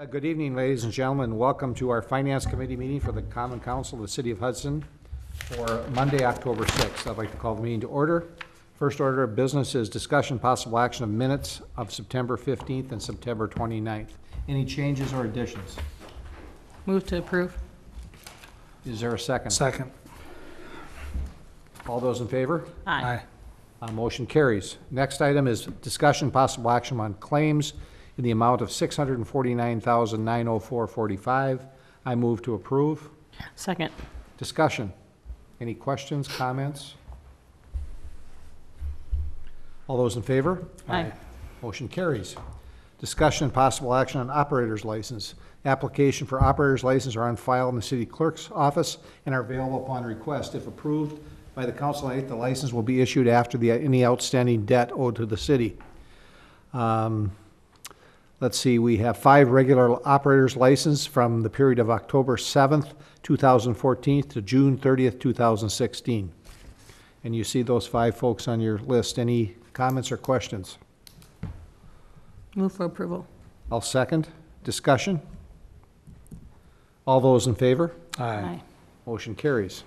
Good evening, ladies and gentlemen. Welcome to our Finance Committee meeting for the Common Council of the City of Hudson for Monday, October 6th. I'd like to call the meeting to order. First order of business is discussion possible action of minutes of September 15th and September 29th. Any changes or additions? Move to approve. Is there a second? Second. All those in favor? Aye. Motion carries. Next item is discussion possible action on claims in the amount of $649,904.45. I move to approve. Second. Discussion. Any questions, comments? All those in favor? Aye. Motion carries. Discussion and possible action on operator's license. Application for operator's license are on file in the city clerk's office and are available upon request. If approved by the council tonight, the license will be issued after any outstanding debt owed to the city. Let's see, we have 5 regular operators license from the period of October 7th, 2014 to June 30th, 2016. And you see those 5 folks on your list. Any comments or questions? Move for approval. I'll second. Discussion? All those in favor? Aye. Motion carries.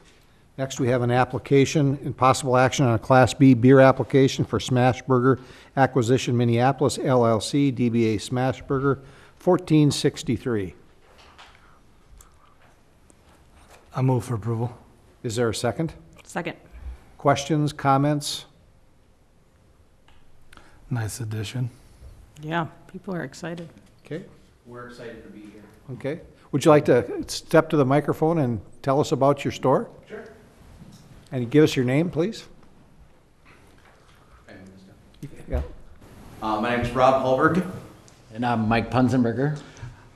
Next, we have an application and possible action on a Class B beer application for Smash Burger Acquisition Minneapolis LLC, DBA Smash Burger, 1463. I move for approval. Is there a second? Second. Questions, comments? Nice addition. Yeah, people are excited. Okay. We're excited to be here. Okay. Would you like to step to the microphone and tell us about your store? Sure. And give us your name, please? Yeah. My name is Rob Hallberg. And I'm Mike Punzenberger.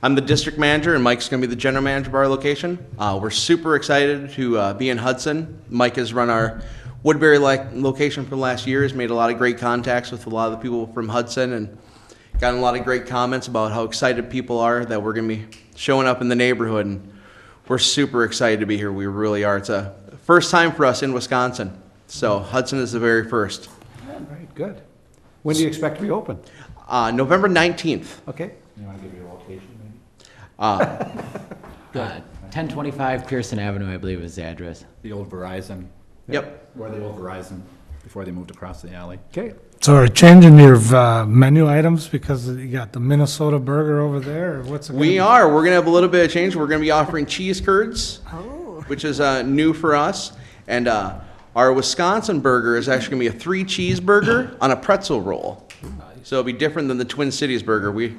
I'm the district manager, and Mike's going to be the general manager of our location. We're super excited to be in Hudson. Mike has run our Woodbury location for the last year, has made a lot of great contacts with a lot of the people from Hudson, and gotten a lot of great comments about how excited people are that we're going to be showing up in the neighborhood. And we're super excited to be here. We really are. It's a first time for us in Wisconsin. So Hudson is the very first. All right, good. When do you expect to be open? November 19th. Okay. You want to give your location, maybe? 1025 Pearson Avenue, I believe, is the address. The old Verizon. Yep. Where the old Verizon, before they moved across the alley. Okay. So are you changing your menu items because you got the Minnesota burger over there, or what's it gonna We be? are. We're going to have a little bit of change. We're going to be offering cheese curds, which is new for us. And our Wisconsin burger is actually going to be a 3 cheeseburger on a pretzel roll. So it'll be different than the Twin Cities burger. We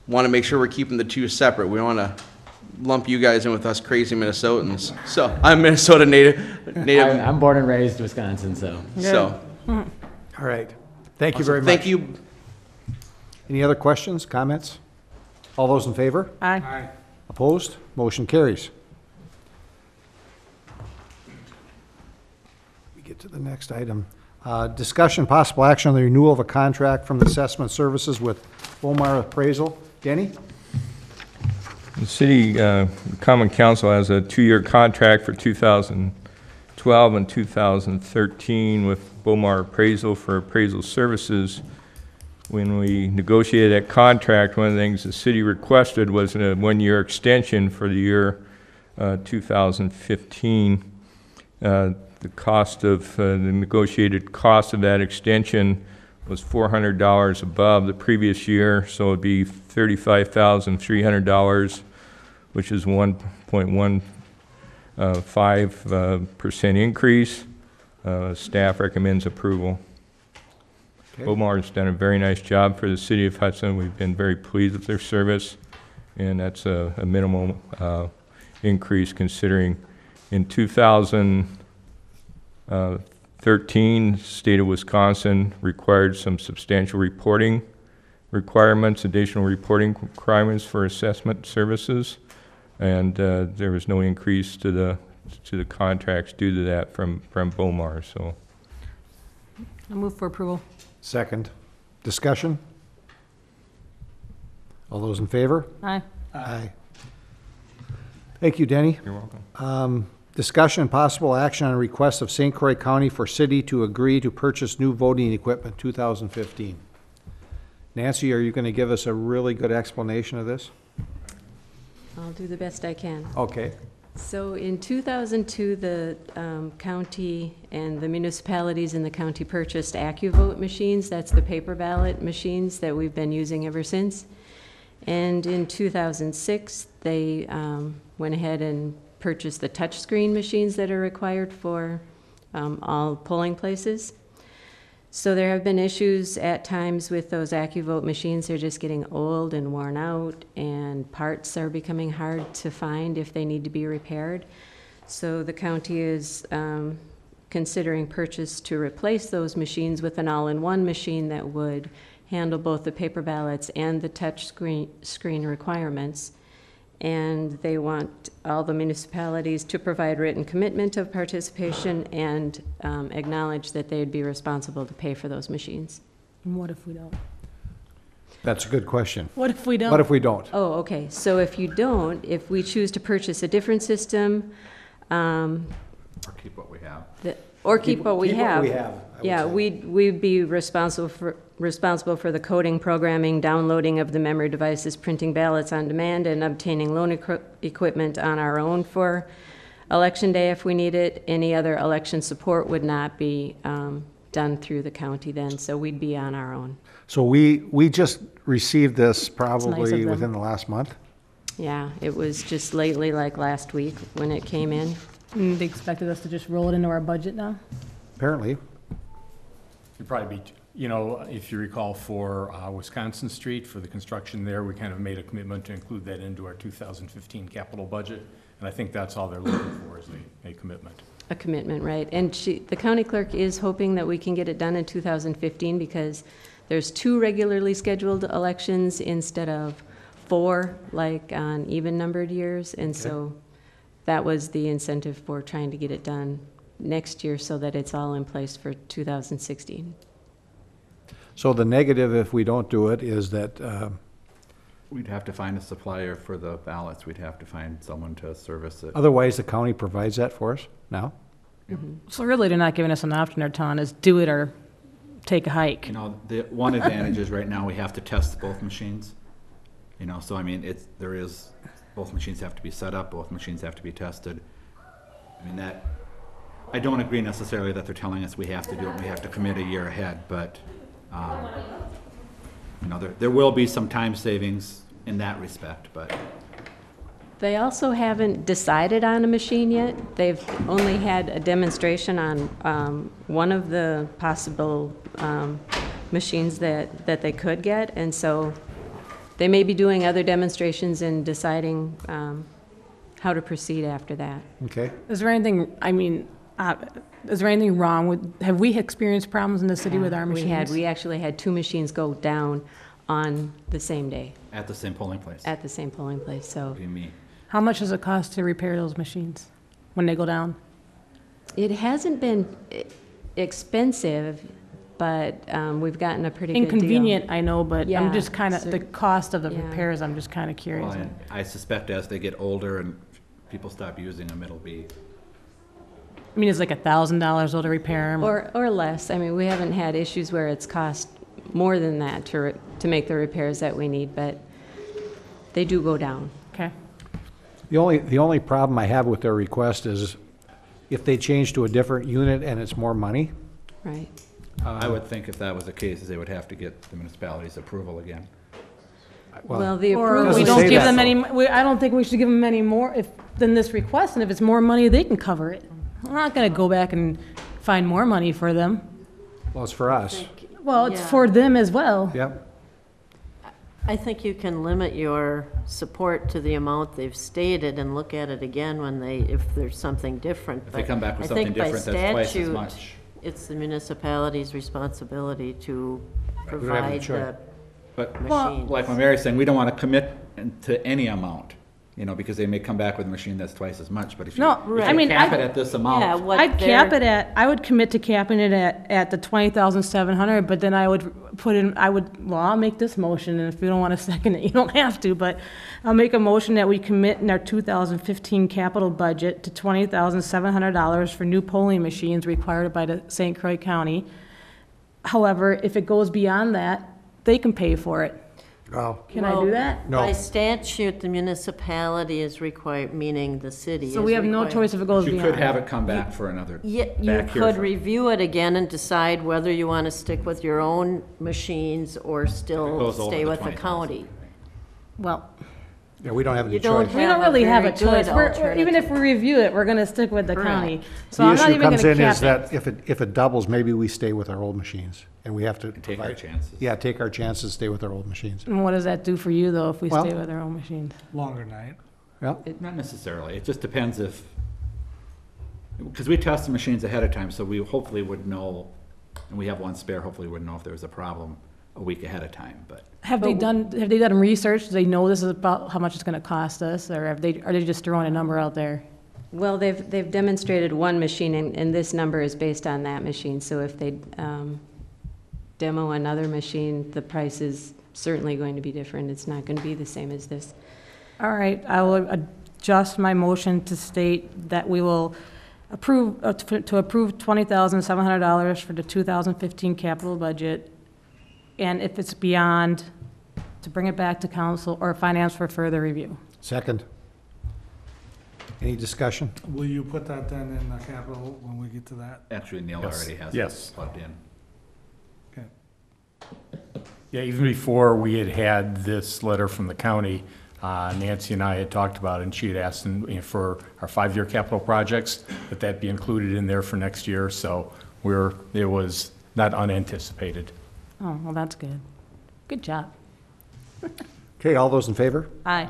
want to make sure we're keeping the two separate. We don't want to lump you guys in with us crazy Minnesotans. So I'm Minnesota native. I'm born and raised Wisconsin, so. So All right. Thank you very much. thank you. Any other questions, comments? All those in favor? Aye. Opposed? Motion carries. We get to the next item. Discussion, possible action on the renewal of a contract from the assessment services with Bomar Appraisal. Denny? The City Common Council has a 2-year contract for 2012 and 2013 with Bomar Appraisal for appraisal services. When we negotiated that contract, one of the things the city requested was a 1-year extension for the year 2015. The cost of the negotiated cost of that extension was $400 above the previous year, so it'd be $35,300, which is 1.15% increase. Staff recommends approval. Okay. Bomar has done a very nice job for the city of Hudson. We've been very pleased with their service, and that's a minimal increase considering in 2013, state of Wisconsin required some substantial reporting requirements, additional reporting requirements for assessment services, and there was no increase to the contracts due to that from Bomar. So, I move for approval. Second. Discussion? All those in favor? Aye. Aye. Thank you, Denny. you're welcome. Discussion and possible action on a request of St. Croix County for city to agree to purchase new voting equipment, 2015. Nancy, are you going to give us a really good explanation of this? I'll do the best I can. Okay. So in 2002, the county and the municipalities in the county purchased AccuVote machines. That's the paper ballot machines that we've been using ever since. And in 2006, they went ahead and purchased the touchscreen machines that are required for all polling places. So there have been issues at times with those AccuVote machines. They're just getting old and worn out, and parts are becoming hard to find if they need to be repaired. So the county is considering purchase to replace those machines with an all-in-one machine that would handle both the paper ballots and the touch screen requirements. And they want all the municipalities to provide written commitment of participation and acknowledge that they'd be responsible to pay for those machines. And what if we don't? That's a good question. What if we don't? What if we don't? Oh, okay. So if you don't, if we choose to purchase a different system, Or keep what we have. or keep what we have. I would Yeah, say. we'd be responsible for the coding, programming, downloading of the memory devices, printing ballots on demand, and obtaining loan equipment on our own for election day if we need it. Any other election support would not be done through the county then, so we'd be on our own. So we just received this of probably them. within the last month? Yeah, it was just lately, like last week, when it came in. And they expected us to just roll it into our budget now? Apparently. It'd probably be, you know, if you recall for Wisconsin Street, for the construction there, we kind of made a commitment to include that into our 2015 capital budget. And I think that's all they're looking for is a commitment. A commitment, right. And the county clerk is hoping that we can get it done in 2015 because there's 2 regularly scheduled elections instead of 4, like on even-numbered years. And so that was the incentive for trying to get it done next year so that it's all in place for 2016. So the negative, if we don't do it, is that, We'd have to find a supplier for the ballots. We'd have to find someone to service it. otherwise the county provides that for us now? So really, they're not giving us an option, they're telling us, do it or take a hike. You know, the one advantage is right now we have to test both machines. You know, so I mean, both machines have to be set up, both machines have to be tested. I mean, I don't agree necessarily that they're telling us we have to do it, we have to commit a year ahead, but, you know, there will be some time savings in that respect, but. They also haven't decided on a machine yet. They've only had a demonstration on one of the possible machines that they could get, and so they may be doing other demonstrations and deciding how to proceed after that. Okay. Is there anything, is there anything wrong with, have we experienced problems in the city with our machines? We actually had 2 machines go down on the same day, At the same polling place. at the same polling place, so. Would be me. How much does it cost to repair those machines when they go down? It hasn't been expensive, but we've gotten a pretty good deal. Inconvenient, I know, but Yeah, I'm just kind of, the cost of the yeah. repairs, I'm just kind of curious. Well, and I suspect as they get older and people stop using them, it'll be, I mean, it's like $1,000 to repair them. Or less. I mean, we haven't had issues where it's cost more than that to make the repairs that we need, but they do go down. Okay. The only problem I have with their request is if they change to a different unit and it's more money. Right. I would think if that was the case, they would have to get the municipality's approval again. Well, the Or approval. we Doesn't don't say give that, them though. I don't think we should give them any more than this request, and if it's more money, they can cover it. We're not gonna go back and find more money for them. Well, it's for us. Well, it's Yeah. for them as well. Yep. I think you can limit your support to the amount they've stated and look at it again if there's something different. If they But come back with I something think by different, that's twice as statute, much. It's the municipality's responsibility to have a provide choice. the But machines. like what Mary's saying, we don't want to commit to any amount, you know, because they may come back with a machine that's twice as much, but if you No, if I you mean, cap I- it at this Yeah, amount, what I'd cap they're- it I would commit to capping it at the 20,700, but then I would I'll make this motion, and if you don't want to second it, you don't have to, but I'll make a motion that we commit in our 2015 capital budget to $20,700 for new polling machines required by the St. Croix County. However, if it goes beyond that, they can pay for it. Oh, Can I Well, do that? No. By statute, the municipality is required, meaning the city. So is we have no required- choice if it goes You beyond. could have it come back for another. Yeah, you back here could for- review it again and decide whether you want to stick with your own machines or still goes over stay the with the 20,000. county. Well, yeah, we don't have any You don't choice. we don't really have a very good choice. Even if alternative. we review it, we're gonna stick with the Correct. county. So The I'm not issue even comes gonna in is cap it. that if it doubles, maybe we stay with our old machines, and we have to. Take our chances. Yeah, take our chances, stay with our old machines. And what does that do for you, though, if we Well- stay with our own machines? Longer night. Yeah, Not necessarily. It just depends if, because we test the machines ahead of time, so we hopefully would know, and we have one spare, hopefully would know if there was a problem a week ahead of time, but Have they done research? Do they know this is about how much it's gonna cost us, or are they just throwing a number out there? Well, they've demonstrated one machine, and this number is based on that machine. So if they demo another machine, the price is certainly going to be different. It's not going to be the same as this. All right, I will adjust my motion to state that we will approve, to approve $20,700 for the 2015 capital budget, and if it's beyond, to bring it back to council or finance for further review. second. Any discussion? Will you put that then in the capital when we get to that? actually Neil Yes. already has Yes. it plugged in. Okay. Yeah, even before we had had this letter from the county, Nancy and I had talked about it, and she had asked for our 5-year capital projects, that be included in there for next year, so it was not unanticipated. Oh, well, that's good. Good job. Okay, all those in favor? Aye.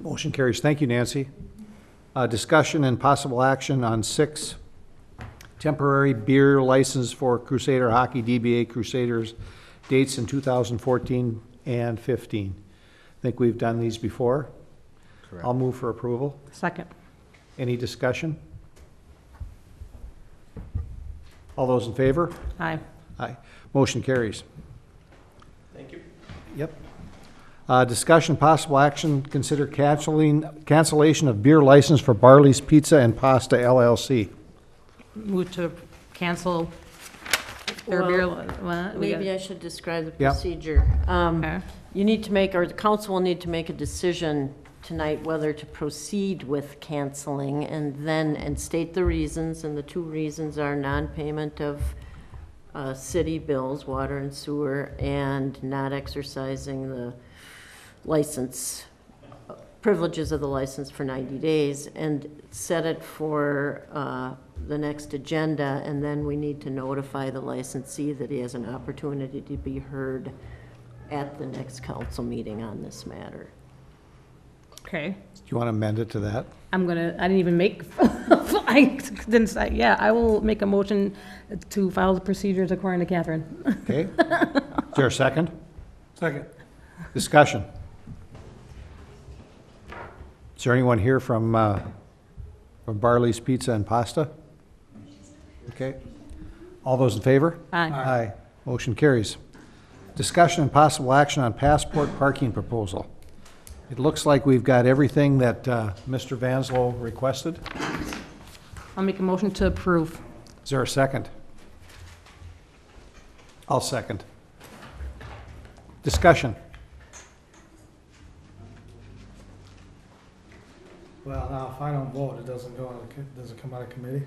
Motion carries. Thank you, Nancy. Discussion and possible action on 6 temporary beer license for Crusader Hockey, DBA Crusaders, dates in 2014 and 15. I think we've done these before. Correct. I'll move for approval. Second. Any discussion? All those in favor? Aye. Aye. Motion carries. Thank you. Yep. Discussion, possible action, consider cancellation of beer license for Barley's Pizza and Pasta LLC. Move to cancel their beer, what? We Maybe got- I should describe the Yep. procedure. Okay. You need to make, or the council will need to make a decision tonight whether to proceed with canceling and state the reasons, and the 2 reasons are non-payment of city bills, water and sewer, and not exercising the license, privileges of the license for 90 days, and set it for the next agenda, and then we need to notify the licensee that he has an opportunity to be heard at the next council meeting on this matter. Okay. Do you want to amend it to that? I didn't even make, I didn't say, yeah, I will make a motion to follow the procedures according to Catherine. Okay. Is there a second? Second. Discussion. Is there anyone here from Barley's Pizza and Pasta? Okay. All those in favor? Aye. Aye. Motion carries. Discussion and possible action on passport parking proposal. It looks like we've got everything that Mr. Vanslo requested. I'll make a motion to approve. Is there a second? I'll second. Discussion. Well, now, if I don't vote, it doesn't go, does it come out of committee?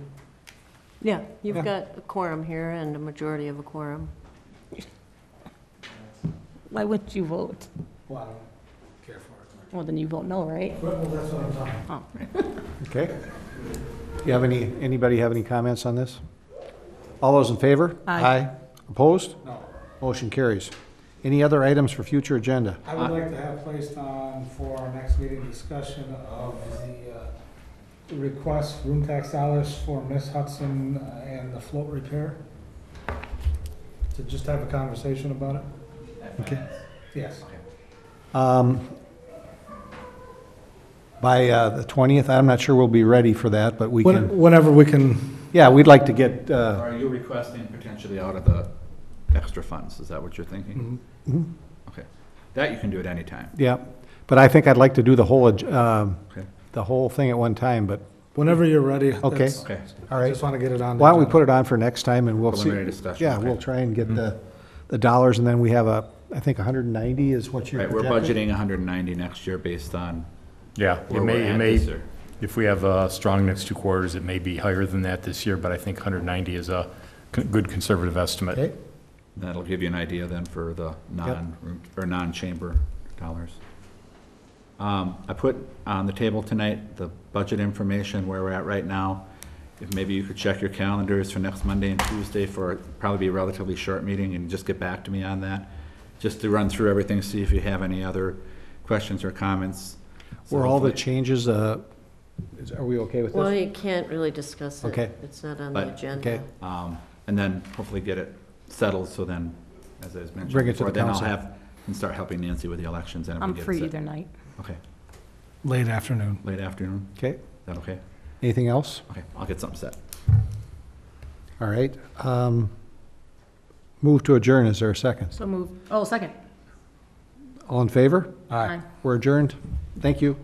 Yeah, you've Yeah. got a quorum here and a majority of a quorum. Why wouldn't you vote? Well, I don't care for it. Well, then you vote no, right? Well, that's what I'm talking about. Okay. You have anybody have any comments on this? All those in favor? Aye. Opposed? No. Motion carries. Any other items for future agenda? I would like to have placed on for our next meeting discussion of the request room tax dollars for Miss Hudson and the float repair. To just have a conversation about it? Okay. Yes. By the 20th, I'm not sure we'll be ready for that, but we can, Whenever we can, yeah, we'd like to get, Are you requesting potentially out of the extra funds? Is that what you're thinking? Okay. That you can do at any time. yeah, but I think I'd like to do the whole, Okay. the whole thing at one time, but, whenever you're ready. Okay. that's- Okay. all I right. just want to get it on. the Why don't we agenda. put it on for next time and we'll see. Preliminary discussion, Yeah, okay. we'll try and get the dollars, and then we have I think 190 is what you're Right, we're projecting? budgeting 190 next year based on Yeah, where we're at this year. if we have a strong next 2 quarters, it may be higher than that this year, but I think 190 is a good conservative estimate. Okay, That'll give you an idea then for the non-chamber dollars. I put on the table tonight the budget information where we're at right now. If maybe you could check your calendars for next Monday and Tuesday for probably be a relatively short meeting and just get back to me on that. Just to run through everything, see if you have any other questions or comments. So were all the hopefully- changes, are we okay with Well, this? you can't really discuss it. Okay. It's not on But- the agenda. Okay, And then hopefully get it settled, so then, as I was mentioning Bring it to before, the then I'll council. and start helping Nancy with the elections and I'm everything. free either night. Okay, Late afternoon. late afternoon, okay. is that okay? Anything else? Okay, I'll get something set. All right. Move to adjourn, is there a second? So move, oh, second. All in favor? Aye. We're adjourned. Thank you.